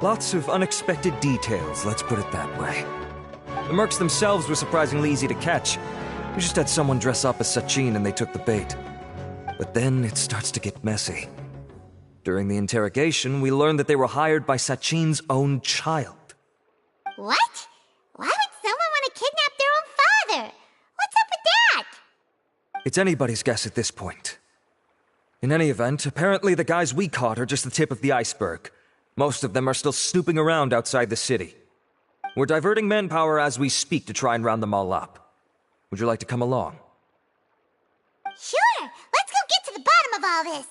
Lots of unexpected details, let's put it that way. The mercs themselves were surprisingly easy to catch. We just had someone dress up as Sachin and they took the bait. But then it starts to get messy. During the interrogation, we learned that they were hired by Sachin's own child. What? Why would someone want to kidnap their own father? What's up with that? It's anybody's guess at this point. In any event, apparently the guys we caught are just the tip of the iceberg. Most of them are still snooping around outside the city. We're diverting manpower as we speak to try and round them all up. Would you like to come along? Sure! Let's go get to the bottom of all this!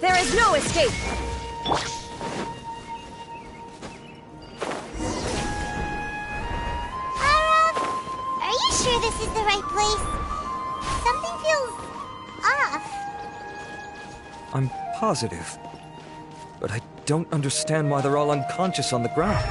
There is no escape! Are you sure this is the right place? Something feels off. I'm positive. But I don't understand why they're all unconscious on the ground.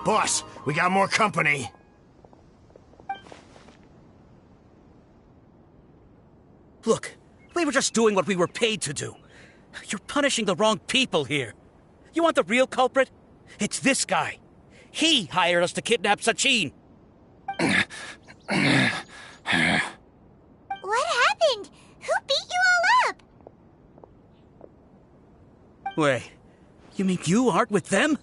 Boss, we got more company. Look, we were just doing what we were paid to do. You're punishing the wrong people here. You want the real culprit? It's this guy. He hired us to kidnap Sachin. What happened? Who beat you all up? Wait, you mean you aren't with them?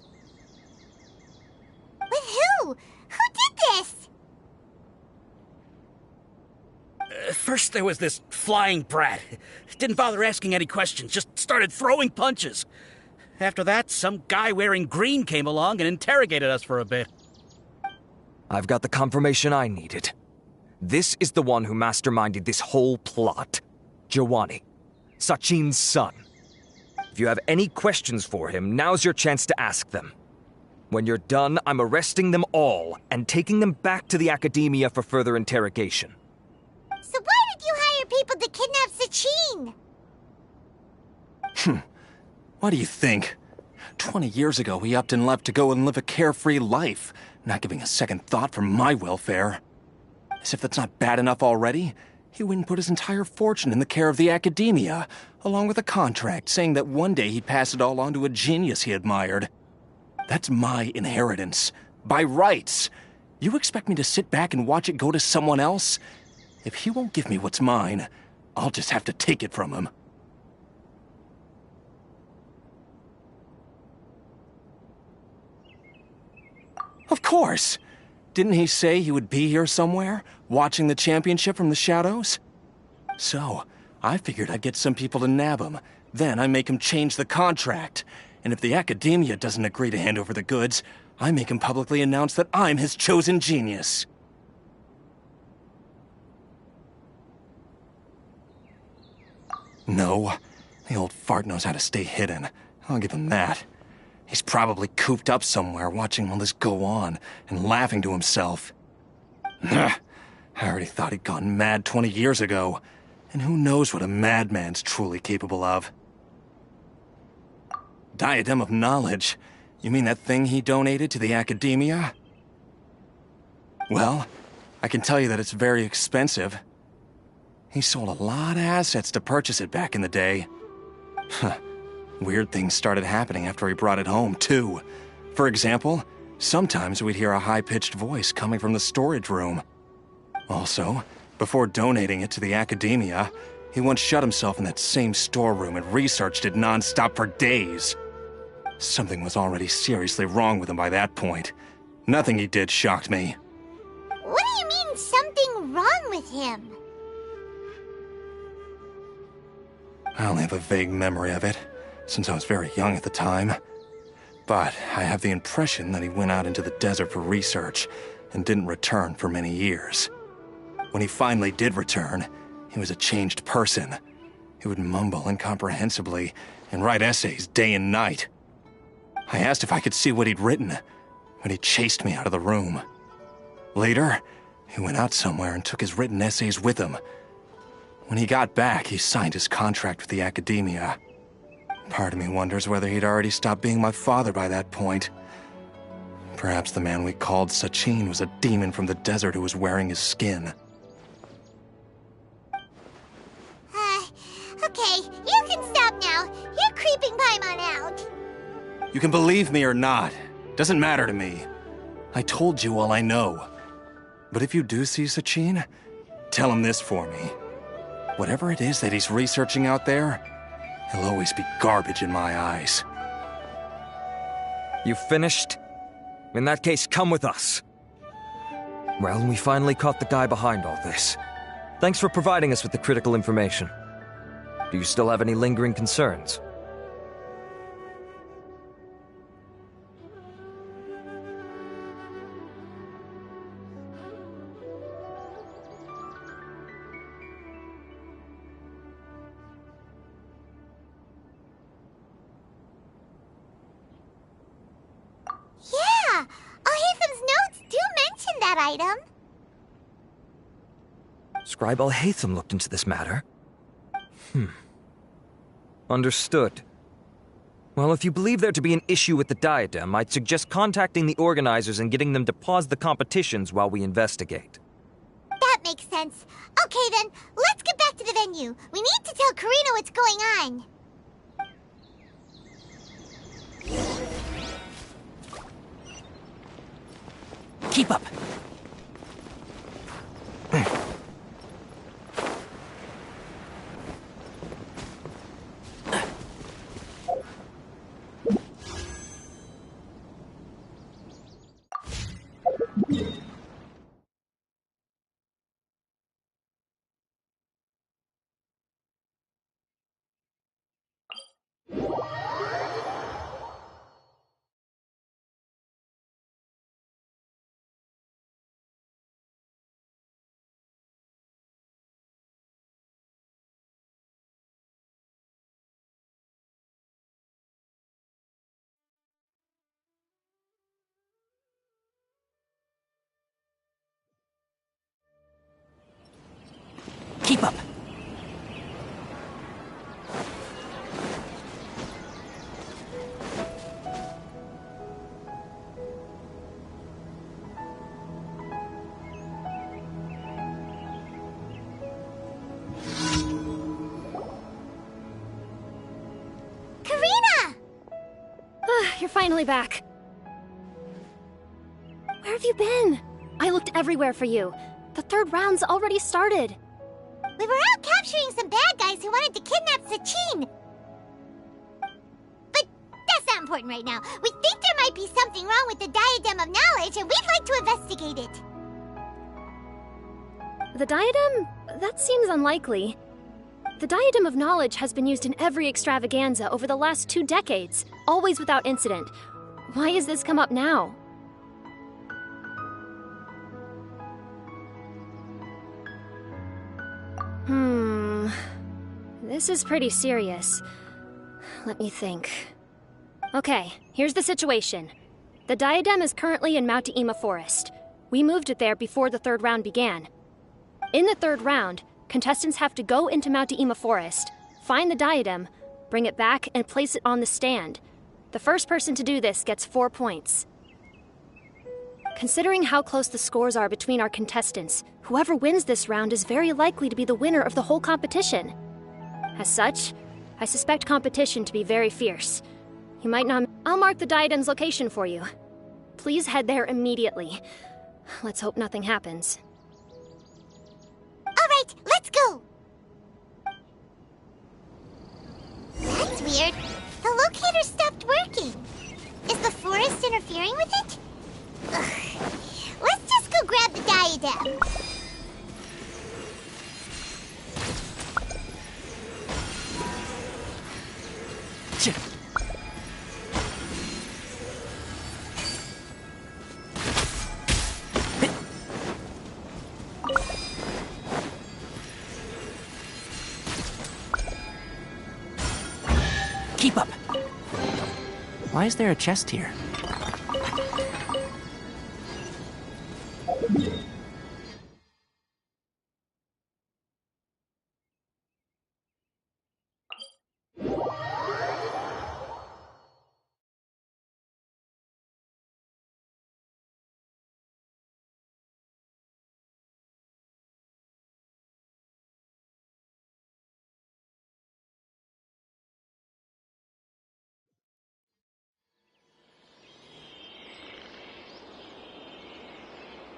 With who? Who did this? First there was this flying brat. Didn't bother asking any questions, just started throwing punches. After that, some guy wearing green came along and interrogated us for a bit. I've got the confirmation I needed. This is the one who masterminded this whole plot. Jawani, Sachin's son. If you have any questions for him, now's your chance to ask them. When you're done, I'm arresting them all and taking them back to the academia for further interrogation. So why did you hire people to kidnap Sachin? What do you think? 20 years ago, he upped and left to go and live a carefree life, not giving a second thought for my welfare. As if that's not bad enough already, he went and put his entire fortune in the care of the academia, along with a contract saying that one day he'd pass it all on to a genius he admired. That's my inheritance. By rights. You expect me to sit back and watch it go to someone else? If he won't give me what's mine, I'll just have to take it from him. Of course! Didn't he say he would be here somewhere, watching the championship from the shadows? So, I figured I'd get some people to nab him. Then I make him change the contract. And if the academia doesn't agree to hand over the goods, I make him publicly announce that I'm his chosen genius. No, the old fart knows how to stay hidden. I'll give him that. He's probably cooped up somewhere watching all this go on and laughing to himself. I already thought he'd gone mad 20 years ago. And who knows what a madman's truly capable of. Diadem of Knowledge? You mean that thing he donated to the academia? Well, I can tell you that it's very expensive. He sold a lot of assets to purchase it back in the day. Weird things started happening after he brought it home, too. For example, sometimes we'd hear a high-pitched voice coming from the storage room. Also, before donating it to the academia, he once shut himself in that same storeroom and researched it non-stop for days. Something was already seriously wrong with him by that point. Nothing he did shocked me. What do you mean, something wrong with him? I only have a vague memory of it, since I was very young at the time. But I have the impression that he went out into the desert for research and didn't return for many years. When he finally did return, he was a changed person. He would mumble incomprehensibly and write essays day and night. I asked if I could see what he'd written, but he chased me out of the room. Later, he went out somewhere and took his written essays with him. When he got back, he signed his contract with the academia. Part of me wonders whether he'd already stopped being my father by that point. Perhaps the man we called Sachin was a demon from the desert who was wearing his skin. Okay, you can stop now. You're creeping Paimon out. You can believe me or not. Doesn't matter to me. I told you all I know. But if you do see Sachin, tell him this for me. Whatever it is that he's researching out there, he'll always be garbage in my eyes. You finished? In that case, come with us. Well, we finally caught the guy behind all this. Thanks for providing us with the critical information. Do you still have any lingering concerns? Yeah, Al-Haytham's notes do mention that item. Scribe Al-Haytham looked into this matter. Understood. Well, if you believe there to be an issue with the diadem, I'd suggest contacting the organizers and getting them to pause the competitions while we investigate. That makes sense. Okay then, let's get back to the venue. We need to tell Karina what's going on. Keep up. Keep up. Karina! You're finally back. Where have you been? I looked everywhere for you. The third round's already started. We were out capturing some bad guys who wanted to kidnap Sachin. But that's not important right now. We think there might be something wrong with the Diadem of Knowledge, and we'd like to investigate it. The diadem? That seems unlikely. The Diadem of Knowledge has been used in every extravaganza over the last 2 decades, always without incident. Why has this come up now? This is pretty serious. Let me think. Okay, here's the situation. The diadem is currently in Mount Ima Forest. We moved it there before the third round began. In the third round, contestants have to go into Mount Ima Forest, find the diadem, bring it back, and place it on the stand. The first person to do this gets 4 points. Considering how close the scores are between our contestants, whoever wins this round is very likely to be the winner of the whole competition. As such, I suspect competition to be very fierce. You might not... I'll mark the diadem's location for you. Please head there immediately. Let's hope nothing happens. All right, let's go! That's weird. The locator stopped working. Is the forest interfering with it? Ugh. Let's just go grab the diadem. Keep up. Why is there a chest here?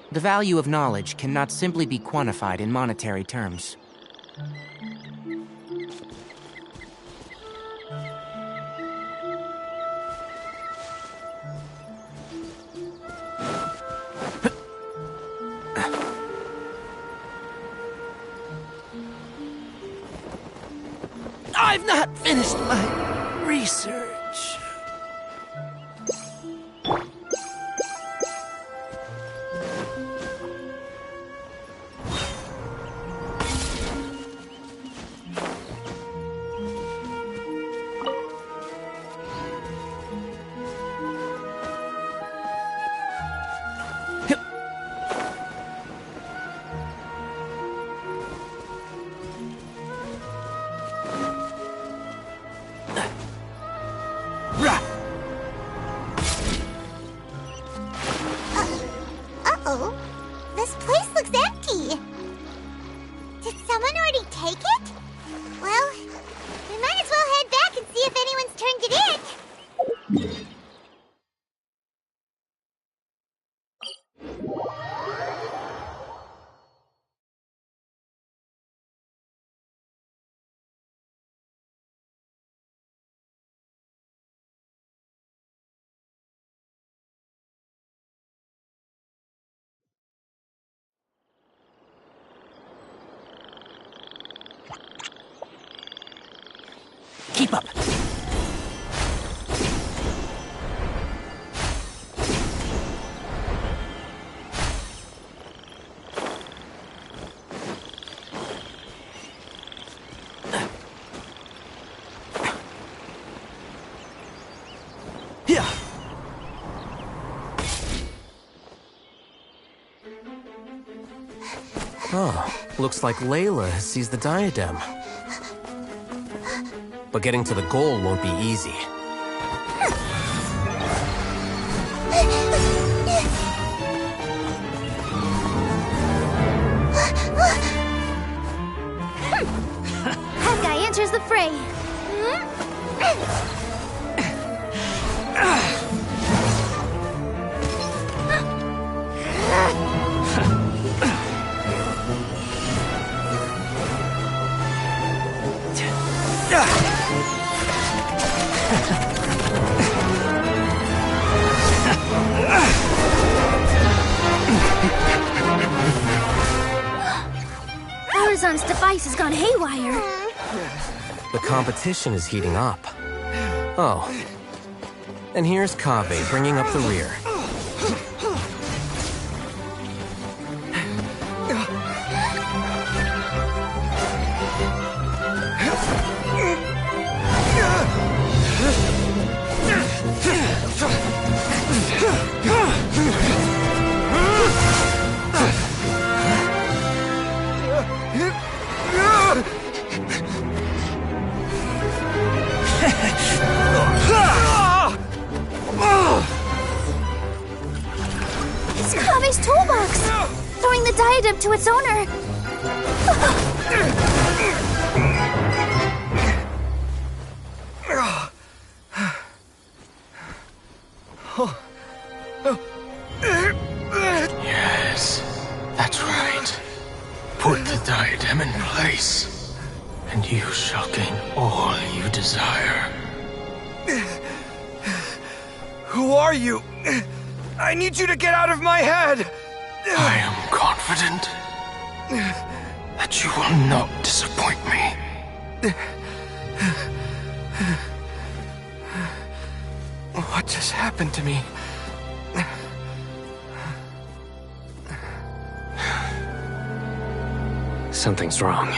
The value of knowledge cannot simply be quantified in monetary terms. I've not finished my research. Uh-oh. This place looks empty. Did someone already take it? Well, we might as well head back and see if anyone's turned it in. Keep up. Oh, looks like Layla has seized the diadem. But getting to the goal won't be easy. That guy enters the fray. Horizon's device has gone haywire. The competition is heating up. Oh. And here's Kaveh bringing up the rear. diadem to its owner. Yes, that's right. Put the diadem in place, and you shall gain all you desire. Who are you? I need you to get out of my head! I am confident that you will not disappoint me. What just happened to me? Something's wrong.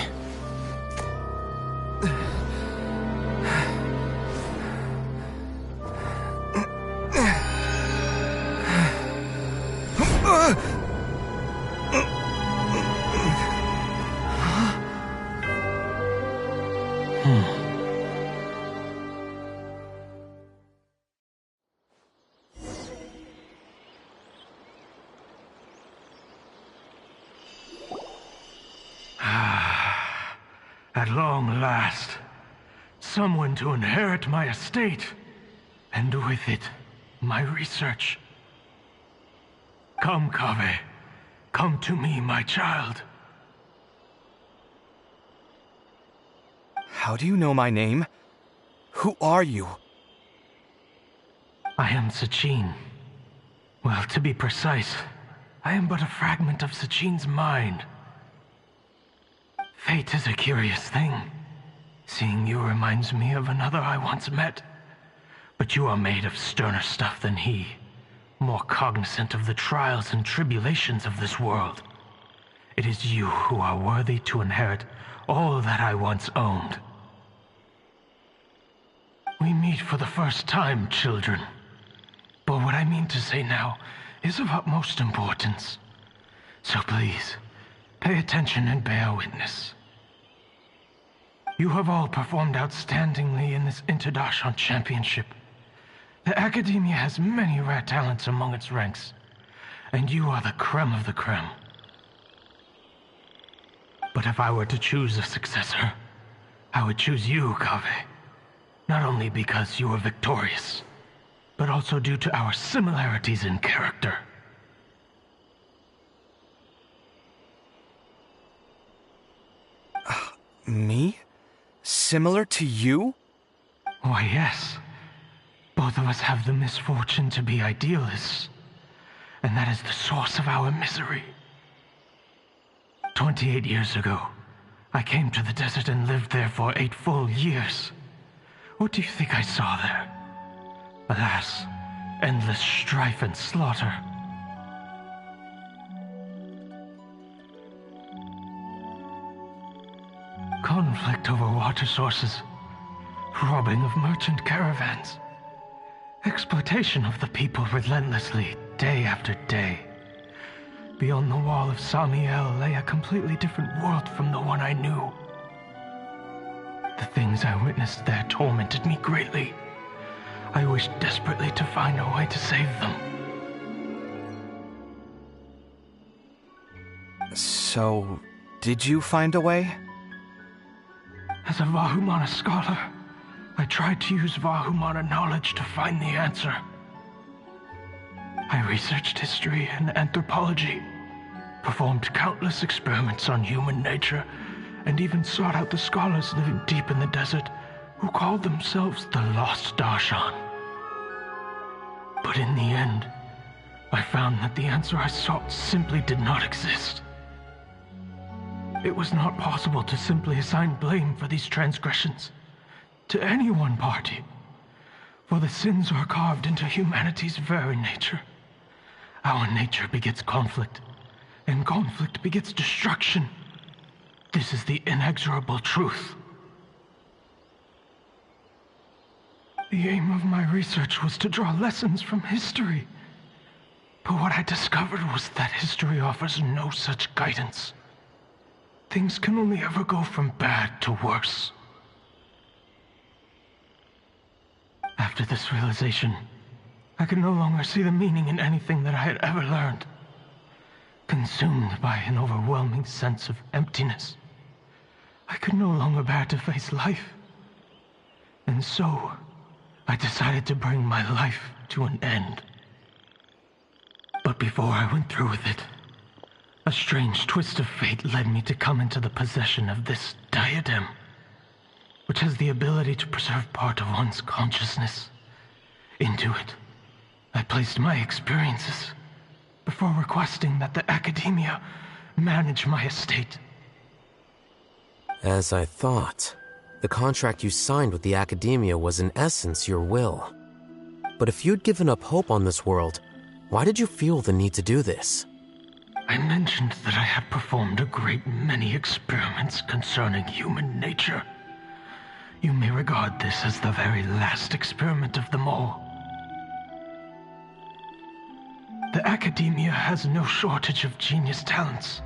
At long last, someone to inherit my estate, and with it, my research. Come, Kaveh. Come to me, my child. How do you know my name? Who are you? I am Sachin. Well, to be precise, I am but a fragment of Sachin's mind. Fate is a curious thing. Seeing you reminds me of another I once met. But you are made of sterner stuff than he, more cognizant of the trials and tribulations of this world. It is you who are worthy to inherit all that I once owned. We meet for the first time, children. But what I mean to say now is of utmost importance. So please, pay attention and bear witness. You have all performed outstandingly in this Interdarshan Championship. The Academia has many rare talents among its ranks, and you are the creme of the creme. But if I were to choose a successor, I would choose you, Kaveh. Not only because you were victorious, but also due to our similarities in character. Me? Similar to you? Why, yes. Both of us have the misfortune to be idealists, and that is the source of our misery. 28 years ago, I came to the desert and lived there for 8 full years. What do you think I saw there? Alas, endless strife and slaughter. Conflict over water sources, robbing of merchant caravans, exploitation of the people relentlessly, day after day. Beyond the wall of Samiel lay a completely different world from the one I knew. The things I witnessed there tormented me greatly. I wished desperately to find a way to save them. So, did you find a way? As a Vahumana scholar, I tried to use Vahumana knowledge to find the answer. I researched history and anthropology, performed countless experiments on human nature, and even sought out the scholars living deep in the desert who called themselves the Lost Darshan. But in the end, I found that the answer I sought simply did not exist. It was not possible to simply assign blame for these transgressions to any one party, for the sins are carved into humanity's very nature. Our nature begets conflict, and conflict begets destruction. This is the inexorable truth. The aim of my research was to draw lessons from history, but what I discovered was that history offers no such guidance. Things can only ever go from bad to worse. After this realization, I could no longer see the meaning in anything that I had ever learned. consumed by an overwhelming sense of emptiness. I could no longer bear to face life. And so, I decided to bring my life to an end. But before I went through with it, a strange twist of fate led me to come into the possession of this diadem, which has the ability to preserve part of one's consciousness. Into it, I placed my experiences before requesting that the Academia manage my estate. As I thought, the contract you signed with the Academia was in essence your will. But if you'd given up hope on this world, why did you feel the need to do this? I mentioned that I had performed a great many experiments concerning human nature. You may regard this as the very last experiment of them all. The Academia has no shortage of genius talents,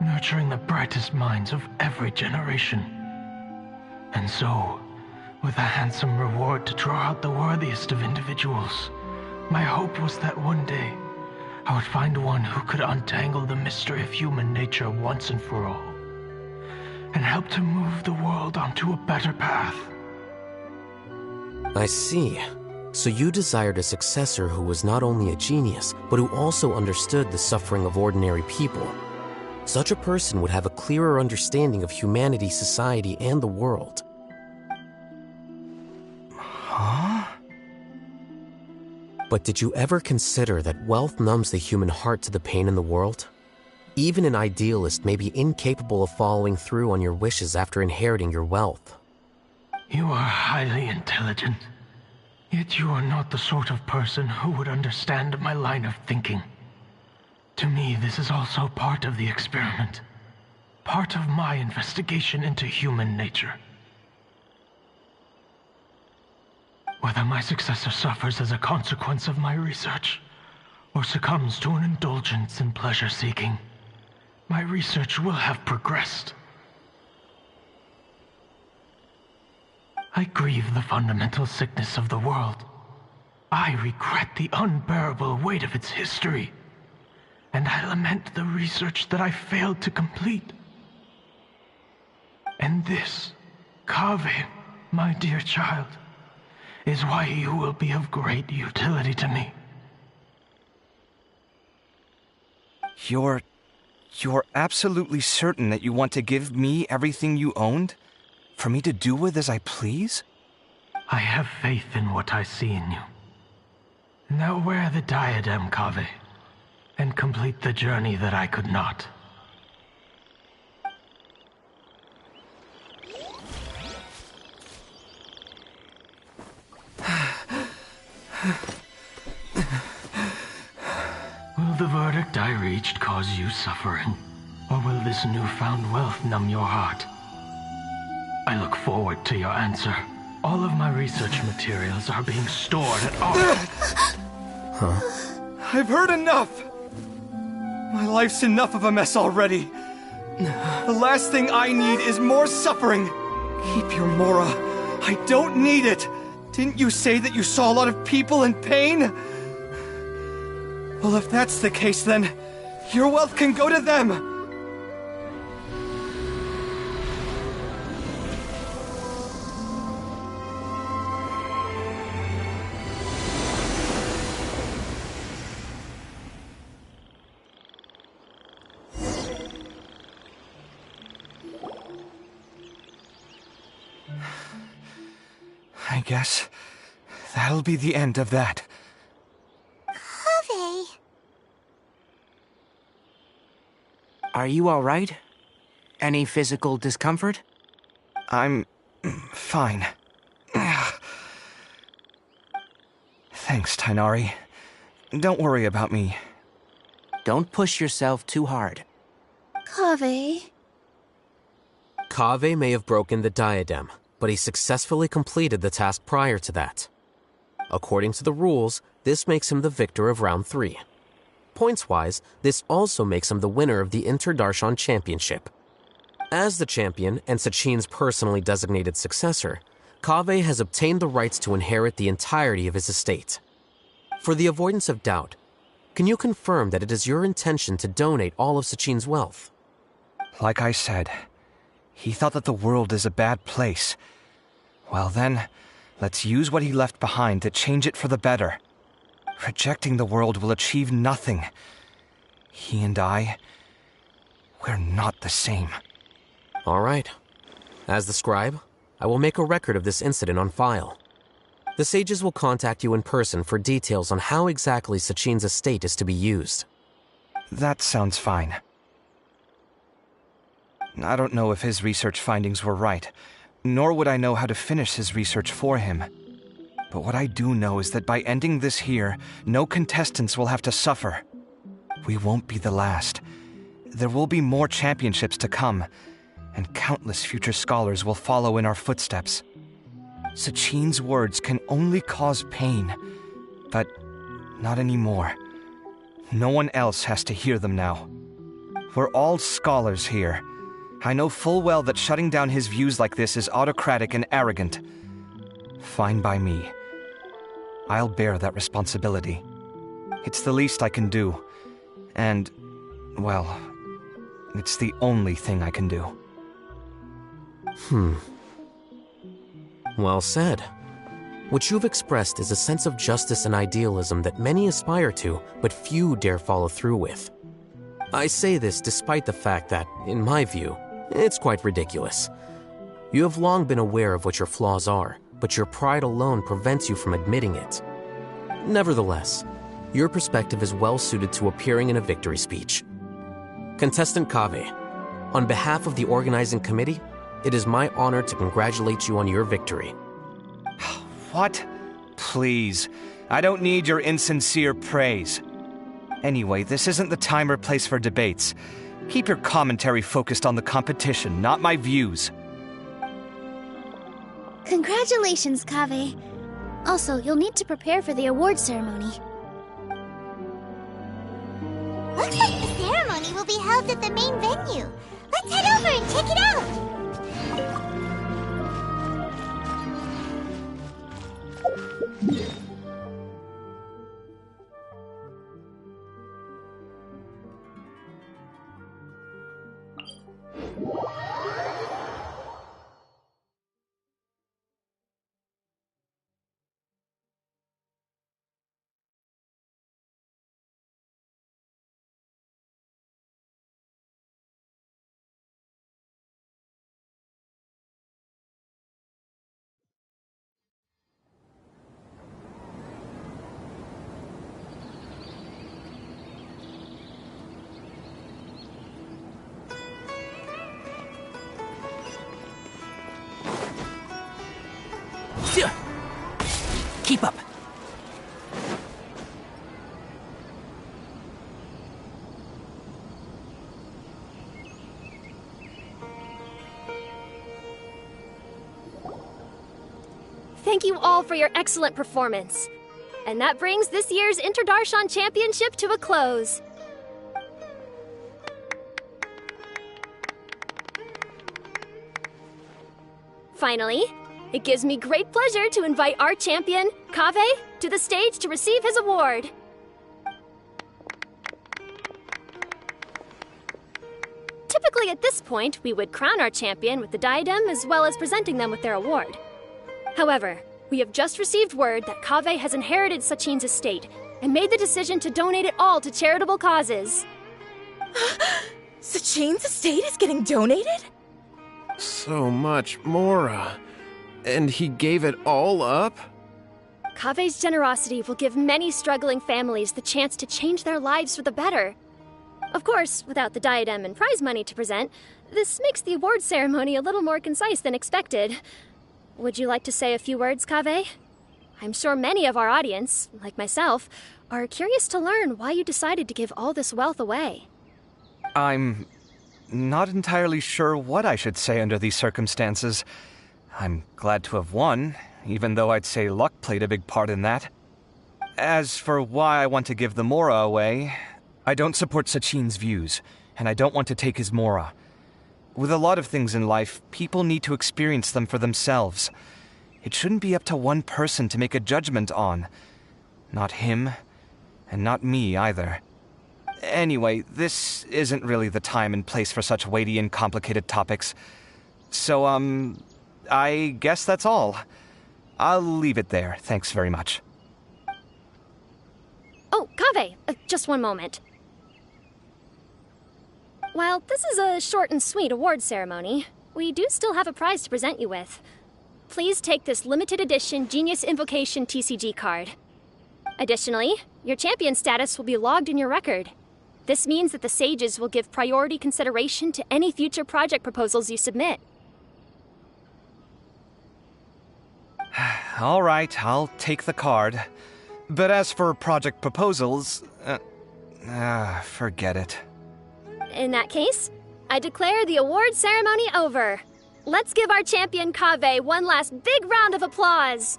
nurturing the brightest minds of every generation. And so, with a handsome reward to draw out the worthiest of individuals, my hope was that one day I would find one who could untangle the mystery of human nature once and for all, and help to move the world onto a better path. I see. So you desired a successor who was not only a genius, but who also understood the suffering of ordinary people. Such a person would have a clearer understanding of humanity, society, and the world. Huh? But did you ever consider that wealth numbs the human heart to the pain in the world? Even an idealist may be incapable of following through on your wishes after inheriting your wealth. You are highly intelligent. Yet you are not the sort of person who would understand my line of thinking. To me, this is also part of the experiment. Part of my investigation into human nature. Whether my successor suffers as a consequence of my research, or succumbs to an indulgence in pleasure-seeking, my research will have progressed. I grieve the fundamental sickness of the world. I regret the unbearable weight of its history. And I lament the research that I failed to complete. And this, Kaveh, my dear child, is why you will be of great utility to me. You're absolutely certain that you want to give me everything you owned? For me to do with as I please? I have faith in what I see in you. Now wear the diadem, Kaveh, and complete the journey that I could not. Will the verdict I reached cause you suffering? Or will this newfound wealth numb your heart? I look forward to your answer. All of my research materials are being stored at Huh? I've heard enough! My life's enough of a mess already. The last thing I need is more suffering. Keep your Mora. I don't need it. Didn't you say that you saw a lot of people in pain? Well, if that's the case, then your wealth can go to them. I guess that'll be the end of that. Kaveh. Are you all right? Any physical discomfort? I'm fine. Thanks, Tainari. Don't worry about me. Don't push yourself too hard. Kaveh. Kaveh may have broken the diadem, but he successfully completed the task prior to that. According to the rules, this makes him the victor of round 3. Points-wise, this also makes him the winner of the Inter-Darshan Championship. As the champion and Sachin's personally designated successor, Kaveh has obtained the rights to inherit the entirety of his estate. For the avoidance of doubt, Can you confirm that it is your intention to donate all of Sachin's wealth? Like I said, he thought that the world is a bad place. Well then, let's use what he left behind to change it for the better. Rejecting the world will achieve nothing. He and I, we're not the same. All right. As the scribe, I will make a record of this incident on file. The sages will contact you in person for details on how exactly Sachin's estate is to be used. That sounds fine. I don't know if his research findings were right, nor would I know how to finish his research for him. But what I do know is that by ending this here, no contestants will have to suffer. We won't be the last. There will be more championships to come, and countless future scholars will follow in our footsteps. Sachin's words can only cause pain, but not anymore. No one else has to hear them now. We're all scholars here. I know full well that shutting down his views like this is autocratic and arrogant. Fine by me. I'll bear that responsibility. It's the least I can do. And, well, it's the only thing I can do. Well said. What you've expressed is a sense of justice and idealism that many aspire to, but few dare follow through with. I say this despite the fact that, in my view, it's quite ridiculous. You have long been aware of what your flaws are, but your pride alone prevents you from admitting it. Nevertheless, your perspective is well suited to appearing in a victory speech. Contestant Kaveh, on behalf of the organizing committee, it is my honor to congratulate you on your victory. What? Please. I don't need your insincere praise. Anyway, this isn't the time or place for debates. Keep your commentary focused on the competition, not my views. Congratulations, Kaveh. Also, you'll need to prepare for the award ceremony. Looks like the ceremony will be held at the main venue. Let's head over and check it out! Keep up. Thank you all for your excellent performance. And that brings this year's Interdarshan Championship to a close. Finally, it gives me great pleasure to invite our champion, Kaveh, to the stage to receive his award. Typically at this point, we would crown our champion with the diadem as well as presenting them with their award. However, we have just received word that Kaveh has inherited Sachin's estate and made the decision to donate it all to charitable causes. Sachin's estate is getting donated? So much, Mora. And he gave it all up? Kaveh's generosity will give many struggling families the chance to change their lives for the better. Of course, without the diadem and prize money to present, this makes the award ceremony a little more concise than expected. Would you like to say a few words, Kaveh? I'm sure many of our audience, like myself, are curious to learn why you decided to give all this wealth away. I'm not entirely sure what I should say under these circumstances. I'm glad to have won, even though I'd say luck played a big part in that. As for why I want to give the Mora away, I don't support Sachin's views, and I don't want to take his Mora. With a lot of things in life, people need to experience them for themselves. It shouldn't be up to one person to make a judgment on. Not him, And not me, either. Anyway, this isn't really the time and place for such weighty and complicated topics. So, I guess that's all. I'll leave it there. Thanks very much. Oh, Kaveh, just one moment. While this is a short and sweet award ceremony, we do still have a prize to present you with. Please take this limited edition Genius Invocation TCG card. Additionally, your champion status will be logged in your record. This means that the Sages will give priority consideration to any future project proposals you submit. All right, I'll take the card. But as for project proposals, forget it. In that case, I declare the award ceremony over. Let's give our champion Kaveh one last big round of applause.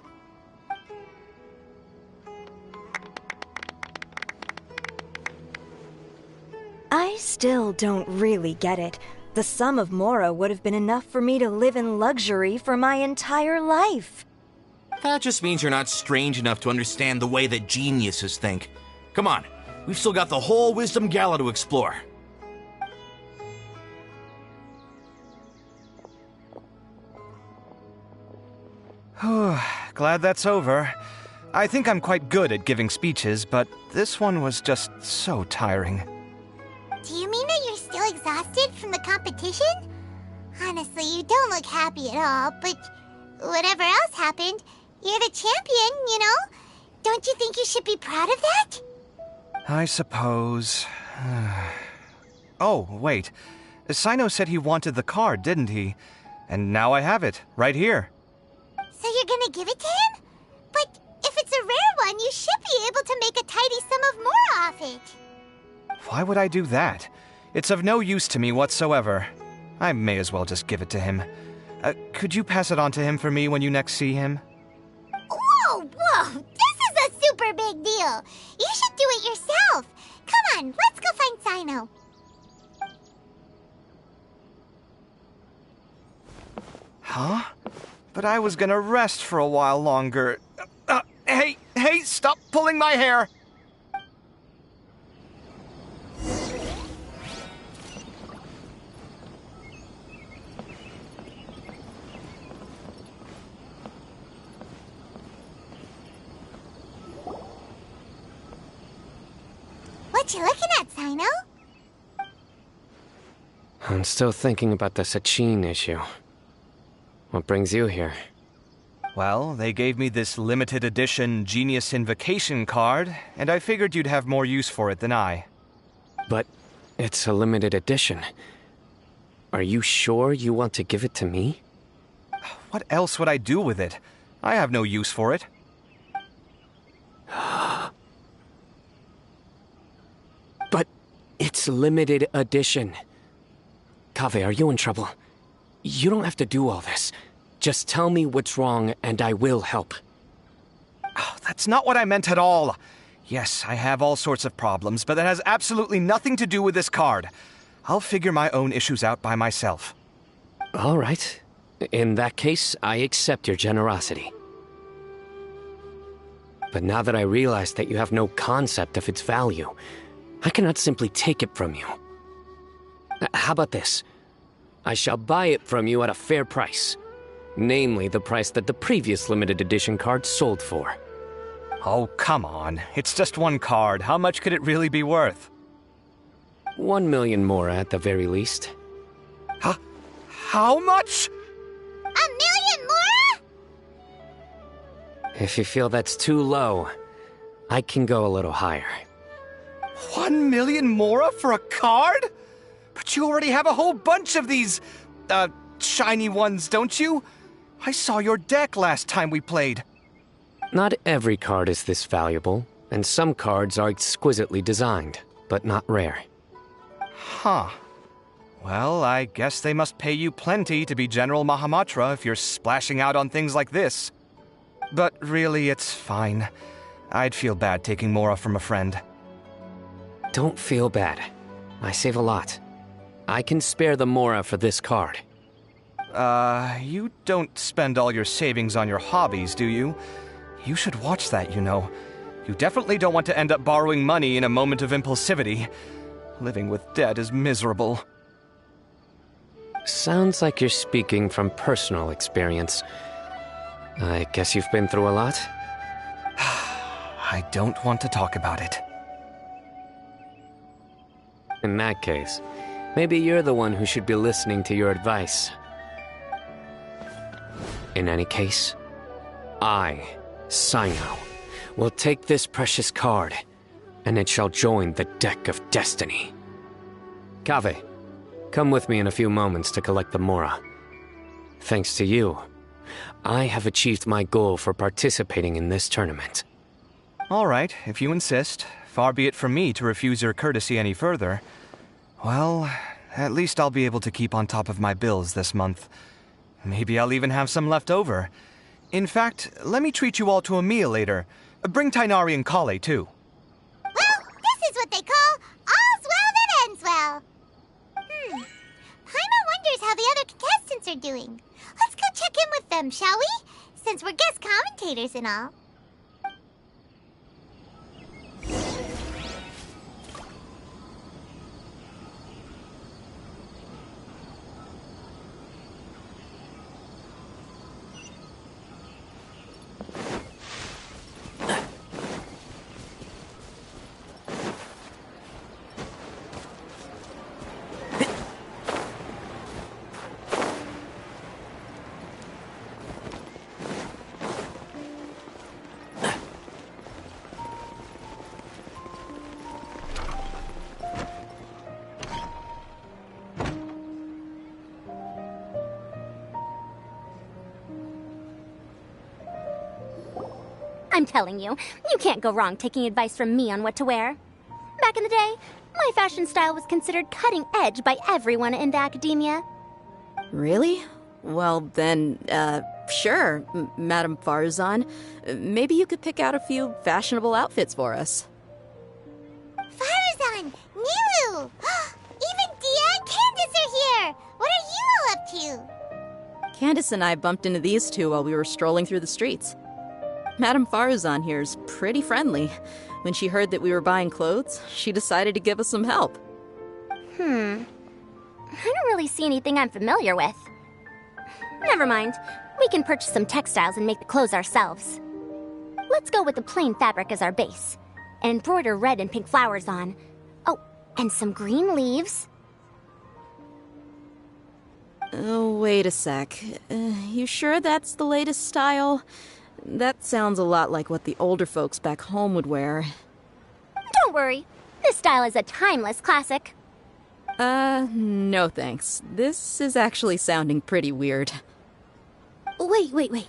I still don't really get it. The sum of Mora would have been enough for me to live in luxury for my entire life. That just means you're not strange enough to understand the way that geniuses think. Come on, we've still got the whole Wisdom Gala to explore. Glad that's over. I think I'm quite good at giving speeches, but this one was just so tiring. Do you mean that you're still exhausted from the competition? Honestly, you don't look happy at all, but whatever else happened, you're the champion, you know? Don't you think you should be proud of that? I suppose. Oh, wait. Sino said he wanted the card, didn't he? And now I have it, right here. So you're gonna give it to him? But if it's a rare one, you should be able to make a tidy sum of more off it. Why would I do that? It's of no use to me whatsoever. I may as well just give it to him. Could you pass it on to him for me when you next see him? Whoa! This is a super big deal! You should do it yourself! Come on, let's go find Sino. Huh? But I was gonna rest for a while longer. Hey, stop pulling my hair! What you looking at, Sino? I'm still thinking about the Sachin issue. What brings you here? Well, they gave me this limited edition Genius Invocation card, and I figured you'd have more use for it than I. But it's a limited edition. Are you sure you want to give it to me? What else would I do with it? I have no use for it. But it's limited edition. Kaveh, are you in trouble? You don't have to do all this. Just tell me what's wrong and I will help. Oh, that's not what I meant at all. Yes, I have all sorts of problems, but that has absolutely nothing to do with this card. I'll figure my own issues out by myself. All right. In that case, I accept your generosity. But now that I realize that you have no concept of its value, I cannot simply take it from you. How about this? I shall buy it from you at a fair price. Namely, the price that the previous limited edition card sold for. Oh, come on. It's just one card. How much could it really be worth? 1 million more at the very least. How much? 1 million more? If you feel that's too low, I can go a little higher. 1 million mora for a card? But you already have a whole bunch of these, shiny ones, don't you? I saw your deck last time we played. Not every card is this valuable, and some cards are exquisitely designed, but not rare. Huh. Well, I guess they must pay you plenty to be General Mahamatra if you're splashing out on things like this. But really, it's fine. I'd feel bad taking mora from a friend. Don't feel bad. I save a lot. I can spare the mora for this card. You don't spend all your savings on your hobbies, do you? You should watch that, you know. You definitely don't want to end up borrowing money in a moment of impulsivity. Living with debt is miserable. Sounds like you're speaking from personal experience. I guess you've been through a lot? I don't want to talk about it. In that case, maybe you're the one who should be listening to your advice. In any case, I, Sino, will take this precious card, and it shall join the deck of destiny. Kaveh, come with me in a few moments to collect the Mora. Thanks to you, I have achieved my goal for participating in this tournament. All right, if you insist. Far be it from me to refuse your courtesy any further. Well, at least I'll be able to keep on top of my bills this month. Maybe I'll even have some left over. In fact, let me treat you all to a meal later. Bring Tainari and Kale, too. Well, this is what they call all's well that ends well. Paimon wonders how the other contestants are doing. Let's go check in with them, shall we? Since we're guest commentators and all. I'm telling you, you can't go wrong taking advice from me on what to wear. Back in the day, my fashion style was considered cutting edge by everyone in the academia. Really? Well, then, sure, Madame Farazan. Maybe you could pick out a few fashionable outfits for us. Farazan! Nilu! Even Dia and Candace are here! What are you all up to? Candace and I bumped into these two while we were strolling through the streets. Madame Farazan here's pretty friendly. When she heard that we were buying clothes, she decided to give us some help. I don't really see anything I'm familiar with. Never mind. We can purchase some textiles and make the clothes ourselves. Let's go with the plain fabric as our base, and embroider red and pink flowers on. Oh, and some green leaves. Oh, wait a sec. You sure that's the latest style? That sounds a lot like what the older folks back home would wear. Don't worry. This style is a timeless classic. No thanks. This is actually sounding pretty weird. Wait.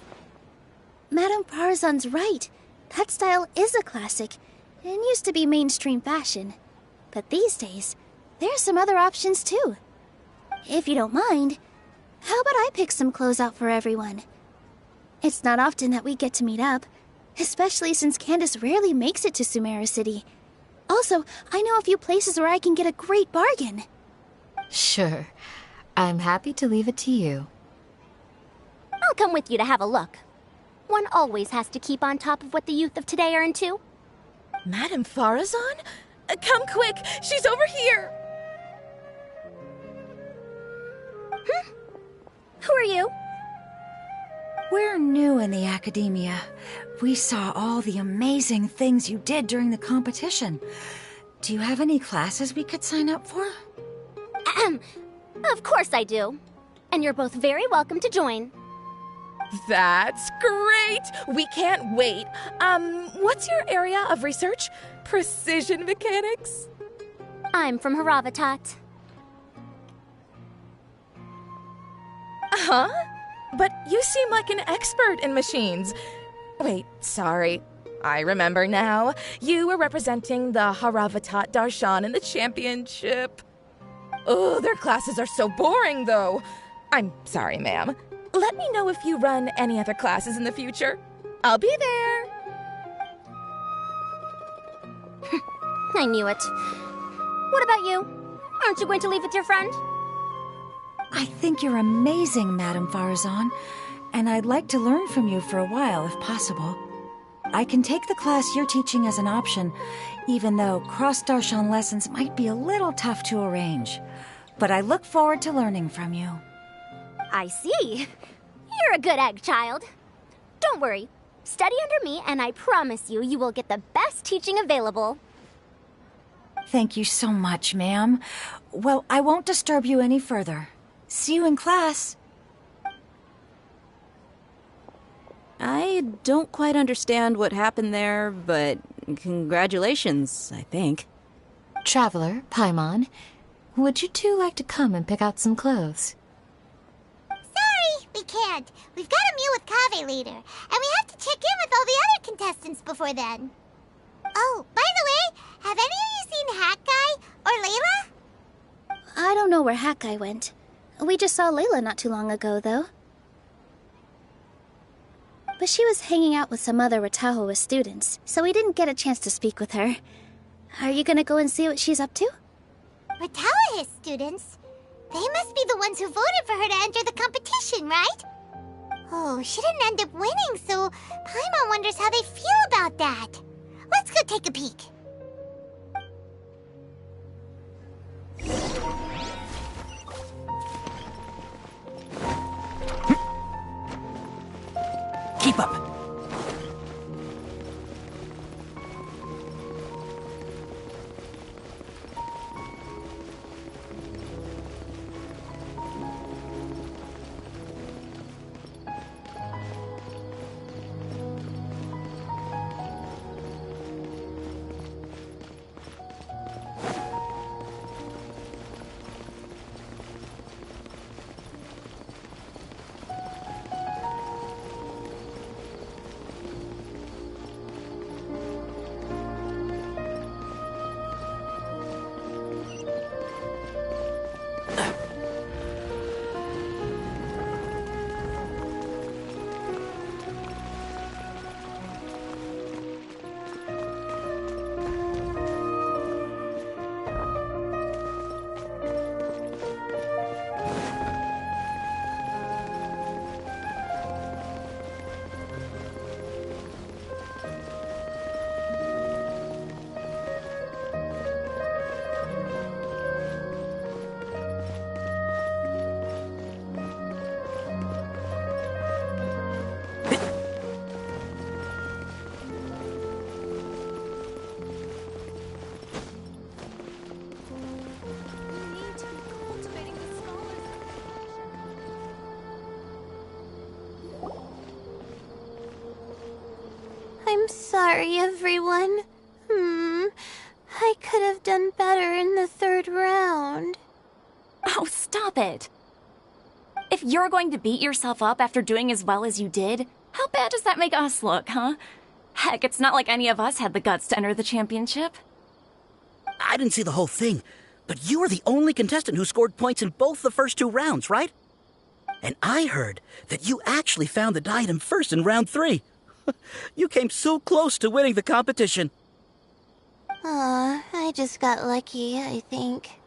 Madame Farazan's right. That style is a classic and used to be mainstream fashion. But these days, there's some other options too. If you don't mind, how about I pick some clothes out for everyone? It's not often that we get to meet up, especially since Candace rarely makes it to Sumeru City. Also, I know a few places where I can get a great bargain. Sure. I'm happy to leave it to you. I'll come with you to have a look. One always has to keep on top of what the youth of today are into. Madame Farazan? Come quick! She's over here! Who are you? We're new in the academia. We saw all the amazing things you did during the competition. Do you have any classes we could sign up for? Of course I do. And you're both very welcome to join. That's great! We can't wait. What's your area of research? Precision mechanics? I'm from Haravatat. Huh? But you seem like an expert in machines. Wait, sorry. I remember now. You were representing the Haravatat Darshan in the championship. Oh, their classes are so boring, though. I'm sorry, ma'am. Let me know if you run any other classes in the future. I'll be there. I knew it. What about you? Aren't you going to leave with your friend? I think you're amazing, Madame Farazan, and I'd like to learn from you for a while, if possible. I can take the class you're teaching as an option, even though cross-Darshan lessons might be a little tough to arrange. But I look forward to learning from you. I see. You're a good egg, child. Don't worry. Study under me, and I promise you, you will get the best teaching available. Thank you so much, ma'am. Well, I won't disturb you any further. See you in class. I don't quite understand what happened there, but congratulations, I think. Traveler, Paimon, would you two like to come and pick out some clothes? Sorry, we can't. We've got a meal with Kaveh later, and we have to check in with all the other contestants before then. Oh, by the way, have any of you seen Hat Guy or Layla? I don't know where Hat Guy went. We just saw Layla not too long ago, though. But she was hanging out with some other Ratahoa students, so we didn't get a chance to speak with her. Are you gonna go and see what she's up to? Ratahoa students? They must be the ones who voted for her to enter the competition, right? Oh, she didn't end up winning, so Paimon wonders how they feel about that. Let's go take a peek. Keep up! I'm sorry, everyone. I could have done better in the third round. Oh, stop it. If you're going to beat yourself up after doing as well as you did, how bad does that make us look, huh? Heck, it's not like any of us had the guts to enter the championship. I didn't see the whole thing, but you were the only contestant who scored points in both the first 2 rounds, right? And I heard that you actually found the diadem first in round 3. You came so close to winning the competition. Aw, I just got lucky, I think.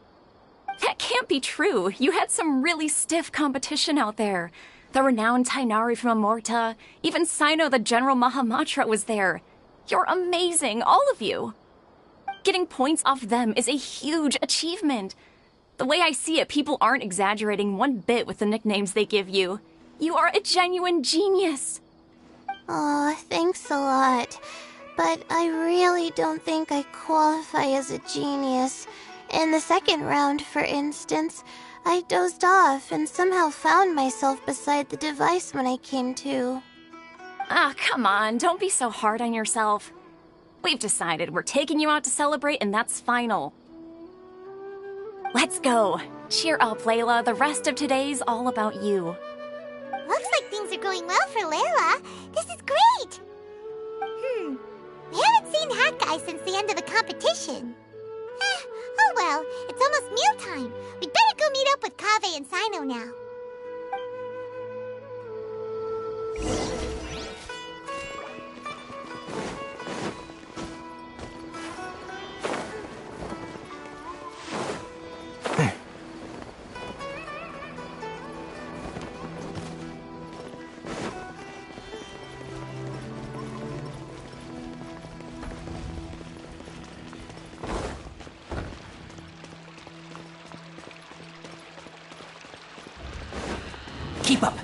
That can't be true. You had some really stiff competition out there. The renowned Tainari from Amorta, even Sino the General Mahamatra was there. You're amazing, all of you. Getting points off them is a huge achievement. The way I see it, people aren't exaggerating one bit with the nicknames they give you. You are a genuine genius. Aw, thanks a lot. But I really don't think I qualify as a genius. In the second round, for instance, I dozed off and somehow found myself beside the device when I came to. Ah, come on, don't be so hard on yourself. We've decided we're taking you out to celebrate, and that's final. Let's go. Cheer up, Layla. The rest of today's all about you. Looks like things are going well for Layla. This is great! We haven't seen Hat Guy since the end of the competition. Oh well, it's almost mealtime. We'd better go meet up with Kaveh and Sino now. Keep up.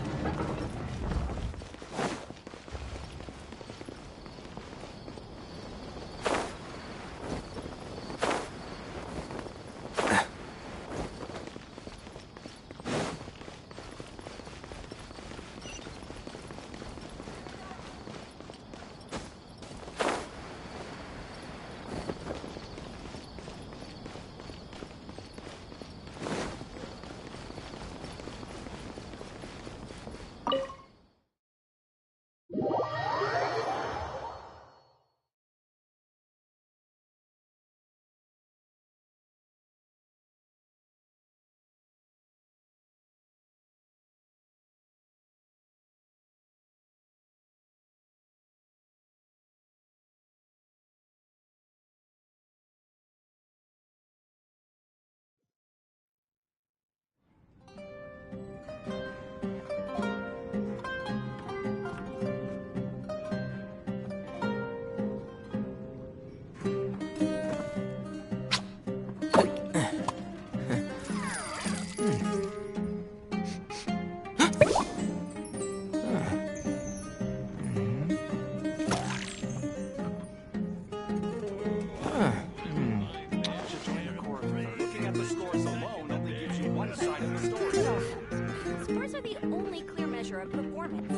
Scores are the only clear measure of performance.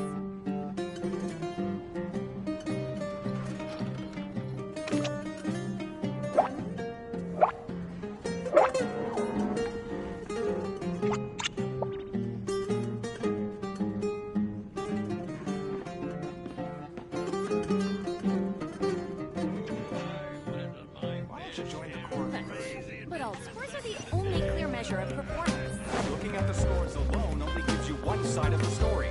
But all scores are the only clear measure of performance. Looking at the scores alone only gives you one side of the story.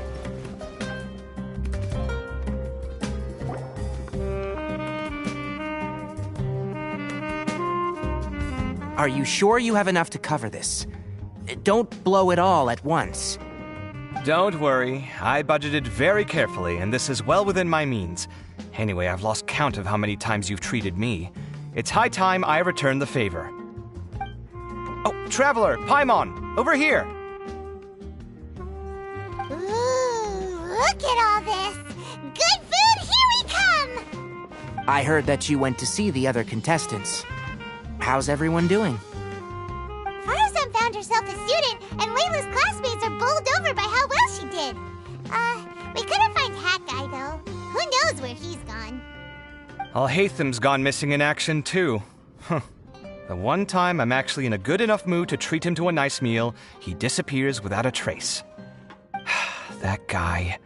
Are you sure you have enough to cover this? Don't blow it all at once. Don't worry. I budgeted very carefully, and this is well within my means. Anyway, I've lost count of how many times you've treated me. It's high time I return the favor. Oh, Traveler, Paimon, over here! Ooh, look at all this! Good food, here we come! I heard that you went to see the other contestants. How's everyone doing? Faruzan found herself a student, and Layla's classmates are bowled over by how well she did. We couldn't find Hat Guy, though. Who knows where he's gone? Al-Haytham's gone missing in action, too. Huh. The one time I'm actually in a good enough mood to treat him to a nice meal, he disappears without a trace. That guy.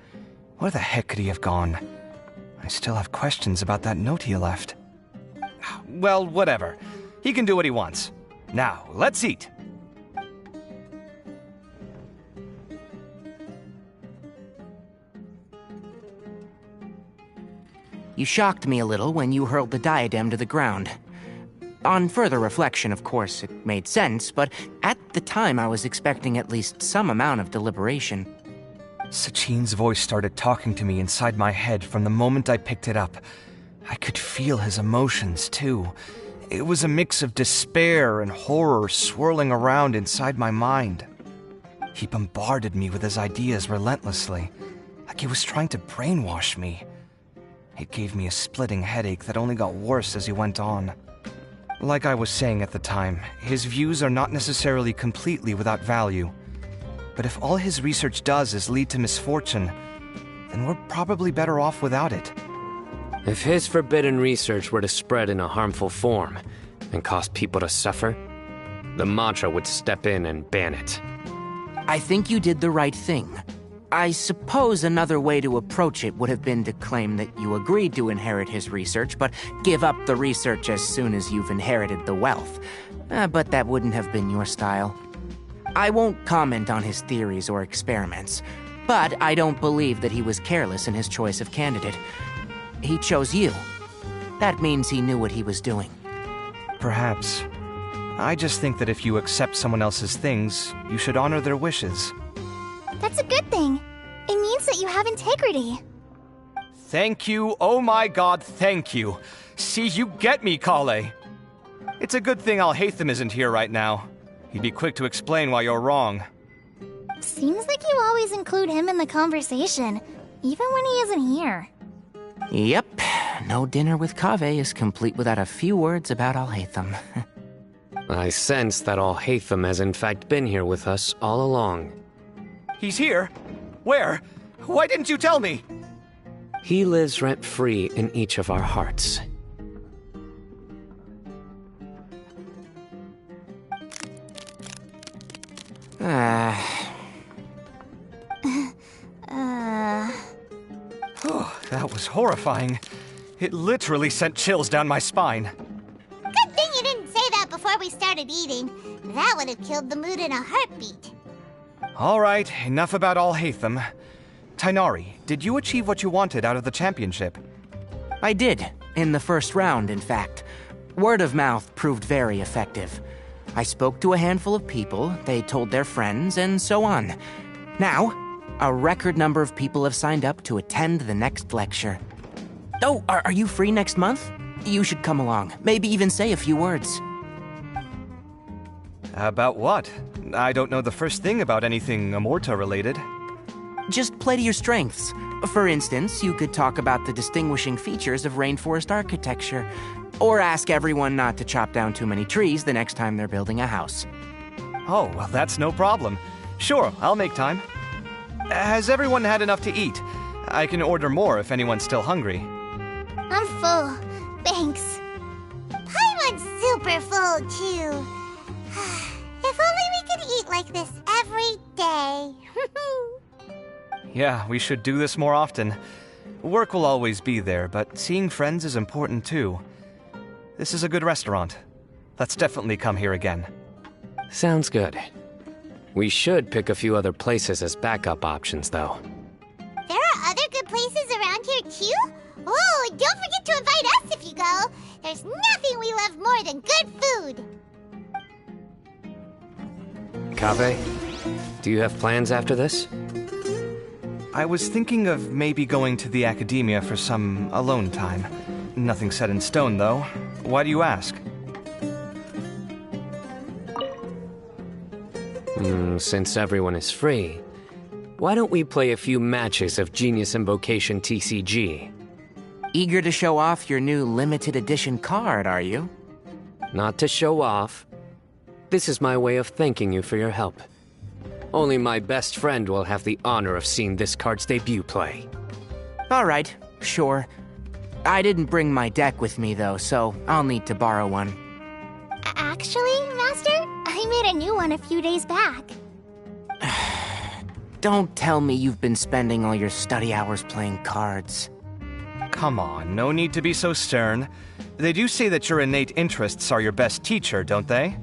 Where the heck could he have gone? I still have questions about that note he left. Well, whatever. He can do what he wants. Now, let's eat. You shocked me a little when you hurled the diadem to the ground. On further reflection, of course, it made sense, but at the time I was expecting at least some amount of deliberation. Sachin's voice started talking to me inside my head from the moment I picked it up. I could feel his emotions, too. It was a mix of despair and horror swirling around inside my mind. He bombarded me with his ideas relentlessly, like he was trying to brainwash me. It gave me a splitting headache that only got worse as he went on. Like I was saying at the time, his views are not necessarily completely without value. But if all his research does is lead to misfortune, then we're probably better off without it. If his forbidden research were to spread in a harmful form and cause people to suffer, the mantra would step in and ban it. I think you did the right thing. I suppose another way to approach it would have been to claim that you agreed to inherit his research, but give up the research as soon as you've inherited the wealth. But that wouldn't have been your style. I won't comment on his theories or experiments, but I don't believe that he was careless in his choice of candidate. He chose you. That means he knew what he was doing. Perhaps. I just think that if you accept someone else's things, you should honor their wishes. That's a good thing. It means that you have integrity. Thank you, oh my god, thank you. See, you get me, Kale. It's a good thing Al-Haytham isn't here right now. He'd be quick to explain why you're wrong. Seems like you always include him in the conversation, even when he isn't here. Yep, no dinner with Kaveh is complete without a few words about Alhaitham. I sense that Alhaitham has in fact been here with us all along. He's here? Where? Why didn't you tell me? He lives rent-free in each of our hearts. Oh, that was horrifying. It literally sent chills down my spine. Good thing you didn't say that before we started eating. That would have killed the mood in a heartbeat. All right, enough about Alhaitham. Tainari, did you achieve what you wanted out of the championship? I did, in the first round, in fact. Word of mouth proved very effective. I spoke to a handful of people, they told their friends, and so on. Now, a record number of people have signed up to attend the next lecture. Oh, are you free next month? You should come along, maybe even say a few words. About what? I don't know the first thing about anything Amorta-related. Just play to your strengths. For instance, you could talk about the distinguishing features of rainforest architecture, or ask everyone not to chop down too many trees the next time they're building a house. Oh, well, that's no problem. Sure, I'll make time. Has everyone had enough to eat? I can order more if anyone's still hungry. I'm full. Thanks. Paimon's super full, too. If only we could eat like this every day. Yeah, we should do this more often. Work will always be there, but seeing friends is important too. This is a good restaurant. Let's definitely come here again. Sounds good. We should pick a few other places as backup options, though. There are other good places around here, too? Oh, and don't forget to invite us if you go. There's nothing we love more than good food. Kaveh, do you have plans after this? I was thinking of maybe going to the academia for some alone time. Nothing set in stone, though. Why do you ask? Since everyone is free, why don't we play a few matches of Genius Invocation TCG? Eager to show off your new limited edition card, are you? Not to show off. This is my way of thanking you for your help. Only my best friend will have the honor of seeing this card's debut play. All right, sure. I didn't bring my deck with me, though, so I'll need to borrow one. Actually, Master, I made a new one a few days back. Don't tell me you've been spending all your study hours playing cards. Come on, no need to be so stern. They do say that your innate interests are your best teacher, don't they?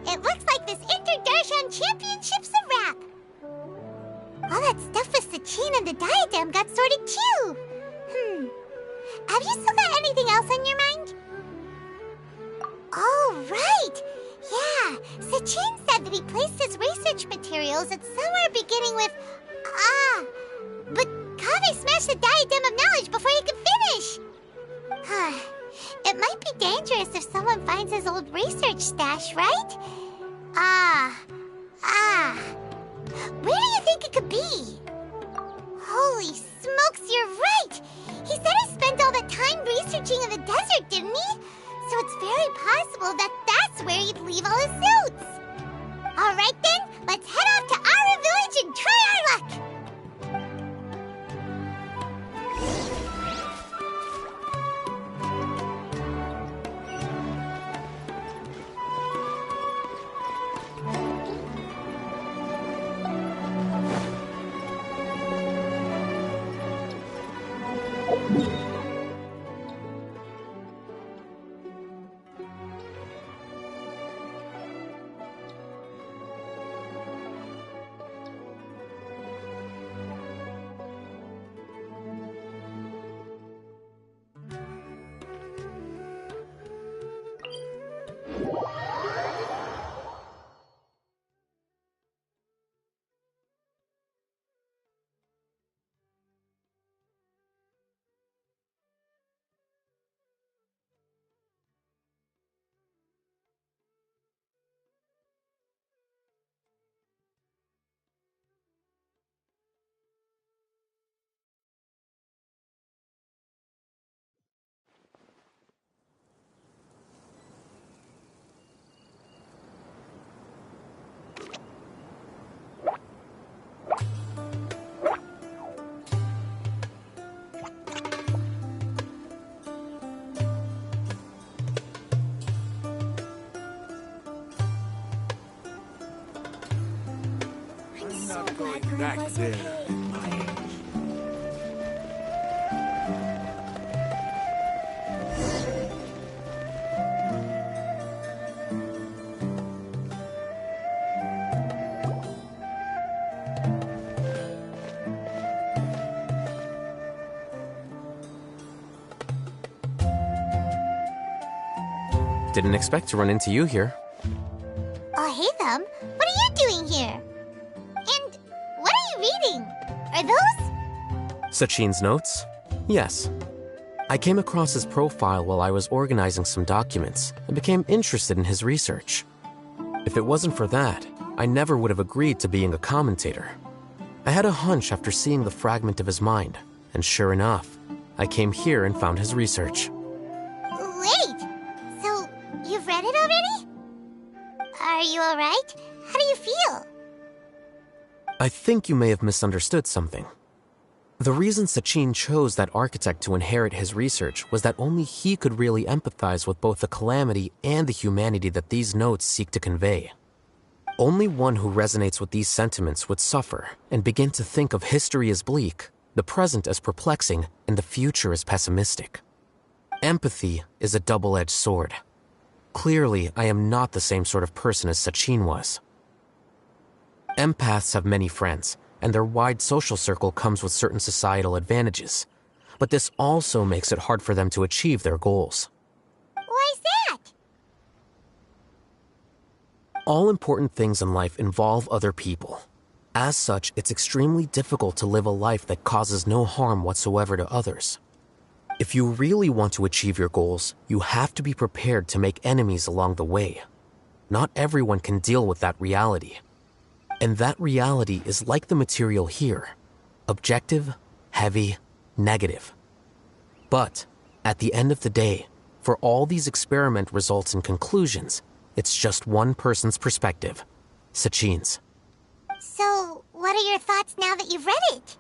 It looks like this Inter-Darshan Championship's a wrap. All that stuff with Sachin and the diadem got sorted too. Have you still got anything else on your mind? Oh, right. Yeah, Sachin said that he placed his research materials at somewhere beginning with but Kaveh smashed the diadem of knowledge before he could finish. It might be dangerous if someone finds his old research stash, right? Where do you think it could be? Holy smokes, you're right! He said he spent all that time researching in the desert, didn't he? So possible that that's where he'd leave all his suits. All right then, let's head off to Aru Village and try our luck. Back there. Didn't expect to run into you here. Oh, hey, Thumb. What are you doing here? And what are you reading? Are those? Sachin's notes? Yes. I came across his profile while I was organizing some documents and became interested in his research. If it wasn't for that, I never would have agreed to being a commentator. I had a hunch after seeing the fragment of his mind, and sure enough, I came here and found his research. Wait! So, you've read it already? Are you alright? How do you feel? I think you may have misunderstood something. The reason Sachin chose that architect to inherit his research was that only he could really empathize with both the calamity and the humanity that these notes seek to convey. Only one who resonates with these sentiments would suffer and begin to think of history as bleak, the present as perplexing, and the future as pessimistic. Empathy is a double-edged sword. Clearly, I am not the same sort of person as Sachin was. Empaths have many friends, and their wide social circle comes with certain societal advantages. But this also makes it hard for them to achieve their goals. Why's that? All important things in life involve other people. As such, it's extremely difficult to live a life that causes no harm whatsoever to others. If you really want to achieve your goals, you have to be prepared to make enemies along the way. Not everyone can deal with that reality. And that reality is like the material here. Objective, heavy, negative. But, at the end of the day, for all these experiment results and conclusions, it's just one person's perspective. Sachin's. So, what are your thoughts now that you've read it?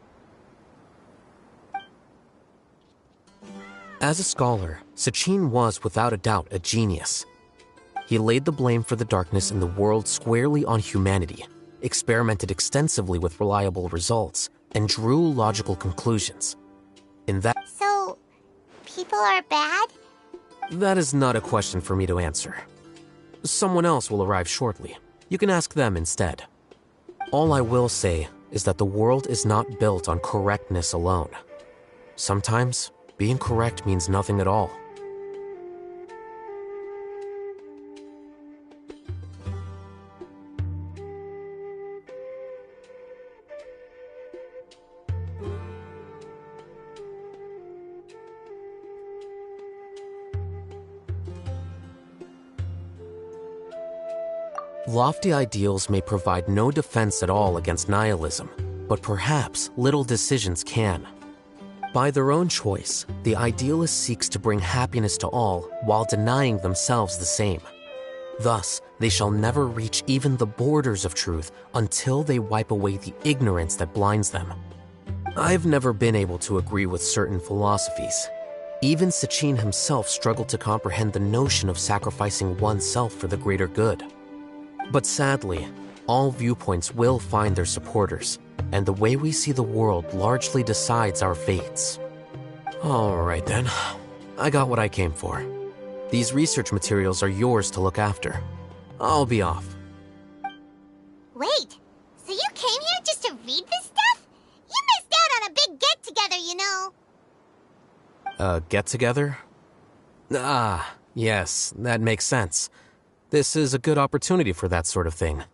As a scholar, Sachin was without a doubt a genius. He laid the blame for the darkness in the world squarely on humanity, experimented extensively with reliable results, and drew logical conclusions. In that... So, people are bad? That is not a question for me to answer. Someone else will arrive shortly. You can ask them instead. All I will say is that the world is not built on correctness alone. Sometimes, being correct means nothing at all. Lofty ideals may provide no defense at all against nihilism, but perhaps little decisions can. By their own choice, the idealist seeks to bring happiness to all while denying themselves the same. Thus, they shall never reach even the borders of truth until they wipe away the ignorance that blinds them. I've never been able to agree with certain philosophies. Even Sachin himself struggled to comprehend the notion of sacrificing oneself for the greater good. But sadly, all viewpoints will find their supporters, and the way we see the world largely decides our fates. All right then, I got what I came for. These research materials are yours to look after. I'll be off. Wait, so you came here just to read this stuff? You missed out on a big get-together, you know. A get-together? Ah, yes, that makes sense. This is a good opportunity for that sort of thing.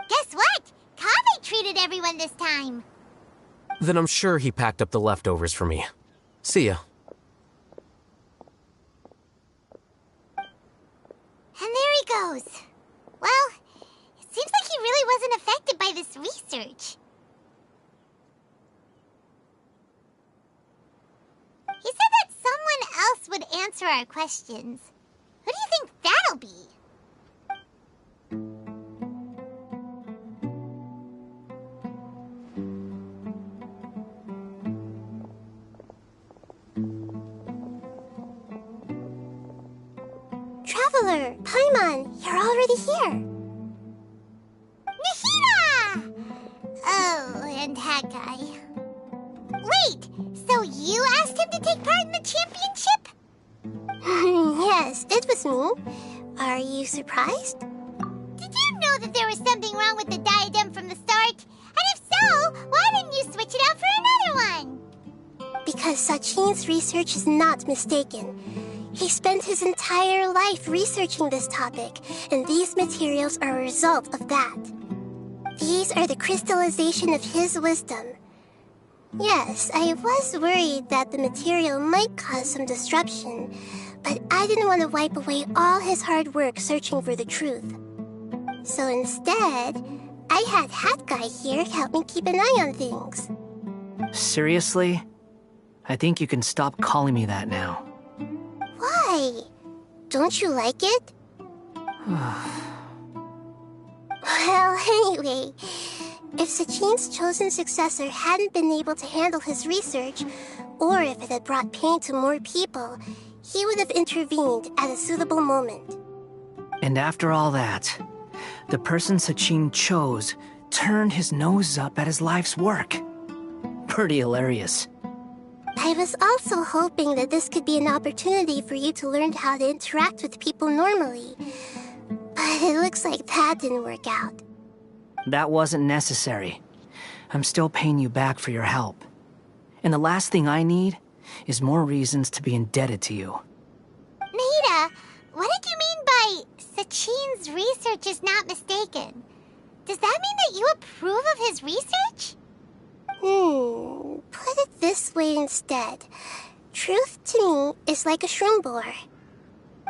Guess what? Kaveh treated everyone this time. Then I'm sure he packed up the leftovers for me. See ya. And there he goes. Well, it seems like he really wasn't affected by this research. He said that someone else would answer our questions. Who do you think that'll be? Traveler, Paimon, you're already here. Nahida! Oh, and that guy. Wait, so you asked him to take part in the championship? Yes, it was me. Are you surprised? Did you know that there was something wrong with the diadem from the start? And if so, why didn't you switch it out for another one? Because Sachin's research is not mistaken. He spent his entire life researching this topic, and these materials are a result of that. These are the crystallization of his wisdom. Yes, I was worried that the material might cause some disruption, but I didn't want to wipe away all his hard work searching for the truth. So instead, I had Hat Guy here help me keep an eye on things. Seriously? I think you can stop calling me that now. Why? Don't you like it? Well, anyway, if Sachin's chosen successor hadn't been able to handle his research, or if it had brought pain to more people, he would have intervened at a suitable moment. And after all that, the person Sachin chose turned his nose up at his life's work. Pretty hilarious. I was also hoping that this could be an opportunity for you to learn how to interact with people normally. But it looks like that didn't work out. That wasn't necessary. I'm still paying you back for your help. And the last thing I need is more reasons to be indebted to you. Nahida, what did you mean by Sachin's research is not mistaken? Does that mean that you approve of his research? Put it this way instead. Truth to me is like a shroom boar.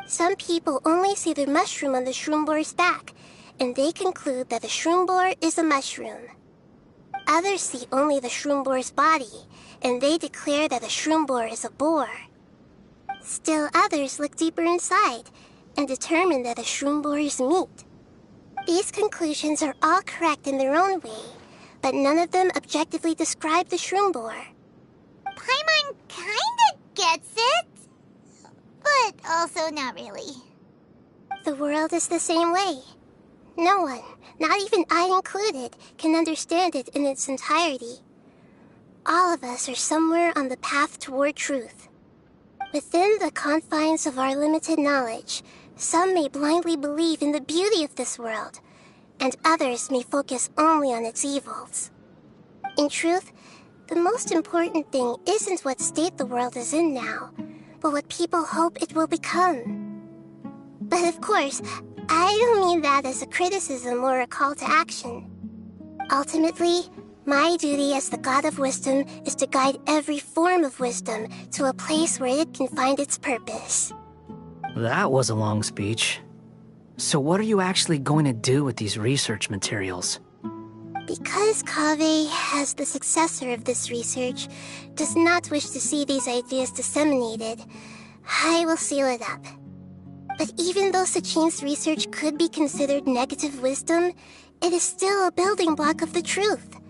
Some people only see the mushroom on the shroom boar's back, and they conclude that the shroom boar is a mushroom. Others see only the shroom boar's body, and they declare that the shroom boar is a boar. Still others look deeper inside, and determine that the shroom boar is meat. These conclusions are all correct in their own way, but none of them objectively describe the shroom boar. Paimon kinda gets it, but also not really. The world is the same way. No one, not even I included, can understand it in its entirety. All of us are somewhere on the path toward truth. Within the confines of our limited knowledge, some may blindly believe in the beauty of this world, and others may focus only on its evils. In truth, the most important thing isn't what state the world is in now, but what people hope it will become. But of course, I don't mean that as a criticism or a call to action. Ultimately, my duty as the God of Wisdom is to guide every form of wisdom to a place where it can find its purpose. That was a long speech. So what are you actually going to do with these research materials? Because Kaveh, as the successor of this research, does not wish to see these ideas disseminated, I will seal it up. But even though Sachin's research could be considered negative wisdom, it is still a building block of the truth.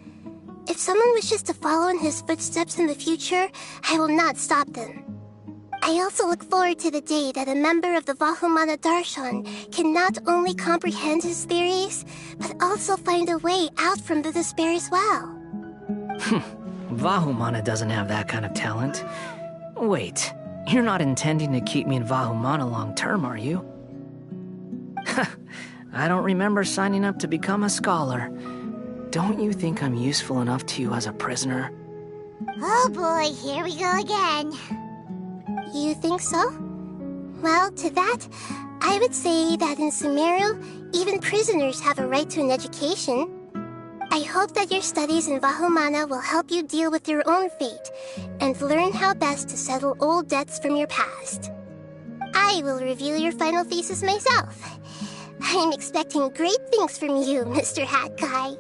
If someone wishes to follow in his footsteps in the future, I will not stop them. I also look forward to the day that a member of the Vahumana Darshan can not only comprehend his theories, but also find a way out from the despair as well. Vahumana doesn't have that kind of talent. Wait, you're not intending to keep me in Vahumana long term, are you? I don't remember signing up to become a scholar. Don't you think I'm useful enough to you as a prisoner? Oh boy, here we go again. You think so? Well, to that, I would say that in Sumeru, even prisoners have a right to an education. I hope that your studies in Vahumana will help you deal with your own fate and learn how best to settle old debts from your past. I will review your final thesis myself. I'm expecting great things from you, Mr. Hat Guy.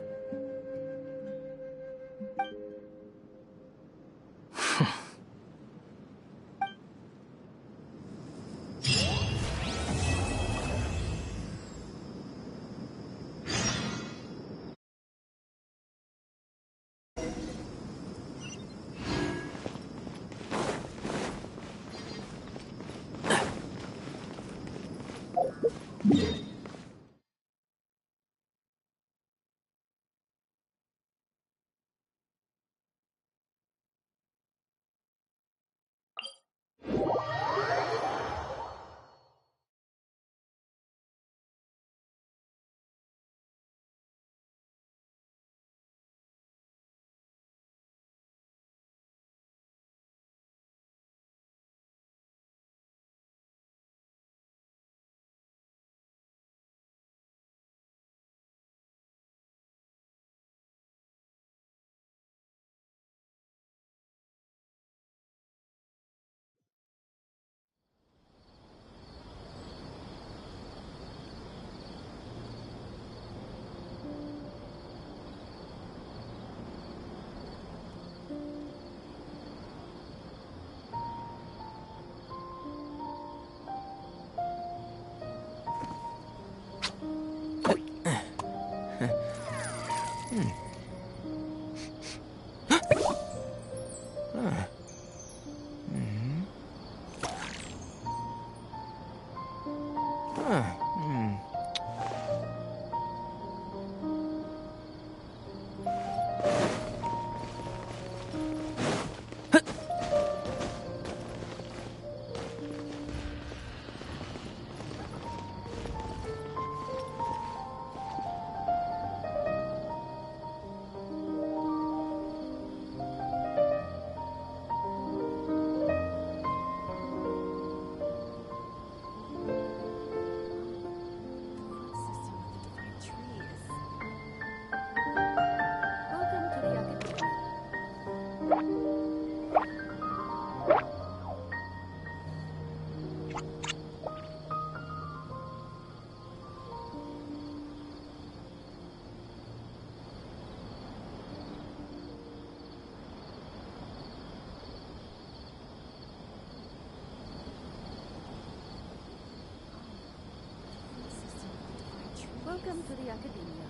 Welcome to the Academia.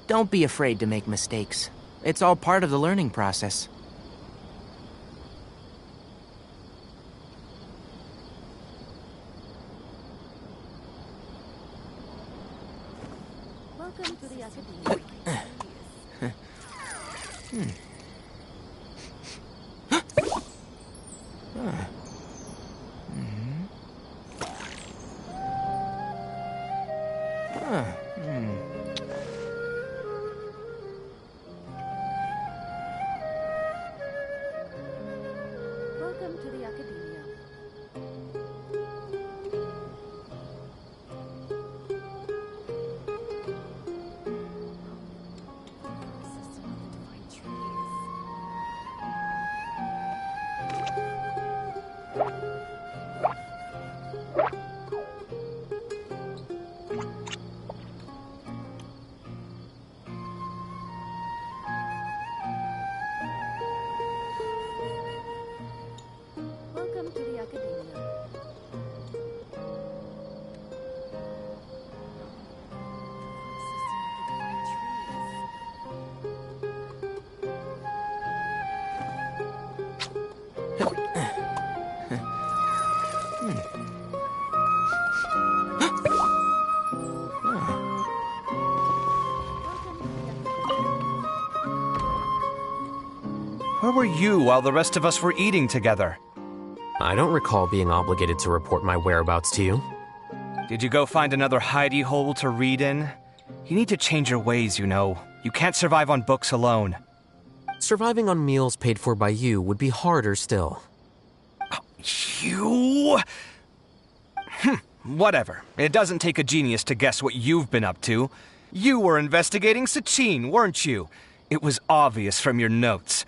Don't be afraid to make mistakes. It's all part of the learning process. Welcome to the Academia. Welcome to the Academia. System of the divine tree. Where were you while the rest of us were eating together? I don't recall being obligated to report my whereabouts to you. Did you go find another hidey hole to read in? You need to change your ways, you know. You can't survive on books alone. Surviving on meals paid for by you would be harder still. You? Whatever. It doesn't take a genius to guess what you've been up to. You were investigating Sachin, weren't you? It was obvious from your notes.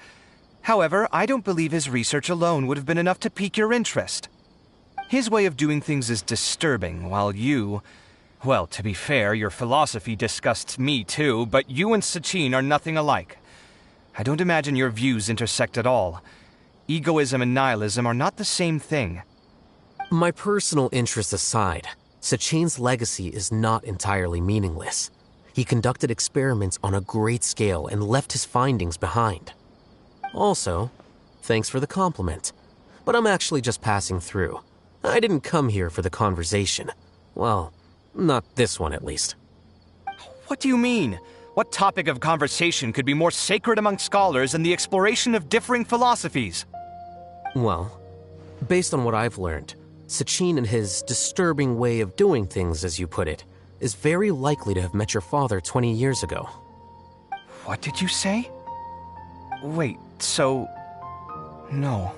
However, I don't believe his research alone would have been enough to pique your interest. His way of doing things is disturbing, while you... Well, to be fair, your philosophy disgusts me too, but you and Sachin are nothing alike. I don't imagine your views intersect at all. Egoism and nihilism are not the same thing. My personal interests aside, Sachin's legacy is not entirely meaningless. He conducted experiments on a great scale and left his findings behind. Also, thanks for the compliment, but I'm actually just passing through. I didn't come here for the conversation. Well, not this one at least. What do you mean? What topic of conversation could be more sacred among scholars than the exploration of differing philosophies? Well, based on what I've learned, Sachin and his disturbing way of doing things, as you put it, is very likely to have met your father 20 years ago. What did you say? Wait, so... No,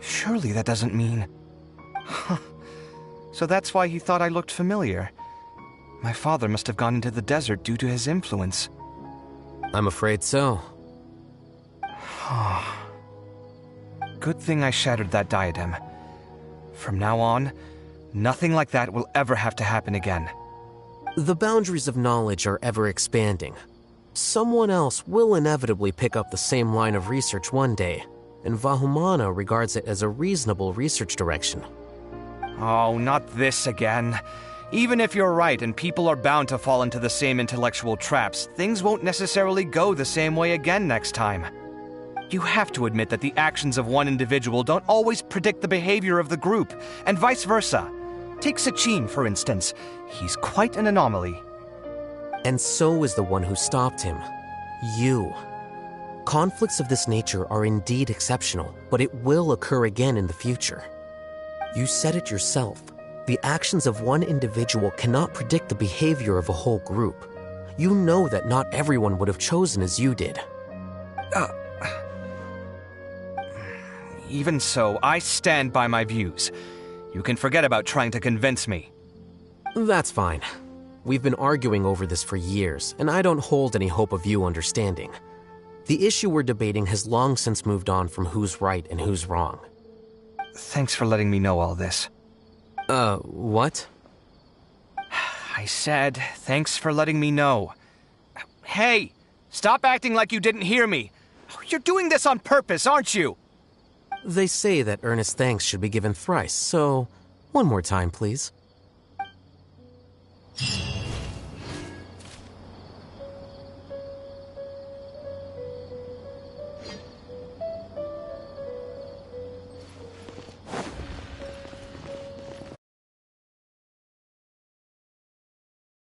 surely that doesn't mean... So that's why he thought I looked familiar. My father must have gone into the desert due to his influence. I'm afraid so. Good thing I shattered that diadem. From now on, nothing like that will ever have to happen again. The boundaries of knowledge are ever expanding. Someone else will inevitably pick up the same line of research one day, and Vahumana regards it as a reasonable research direction. Oh, not this again. Even if you're right and people are bound to fall into the same intellectual traps, things won't necessarily go the same way again next time. You have to admit that the actions of one individual don't always predict the behavior of the group, and vice versa. Take Sachin, for instance. He's quite an anomaly. And so is the one who stopped him. You. Conflicts of this nature are indeed exceptional, but it will occur again in the future. You said it yourself. The actions of one individual cannot predict the behavior of a whole group. You know that not everyone would have chosen as you did. Even so, I stand by my views. You can forget about trying to convince me. That's fine. We've been arguing over this for years, and I don't hold any hope of you understanding. The issue we're debating has long since moved on from who's right and who's wrong. Thanks for letting me know all this. What? I said, thanks for letting me know. Hey, stop acting like you didn't hear me. You're doing this on purpose, aren't you? They say that earnest thanks should be given thrice, so one more time, please.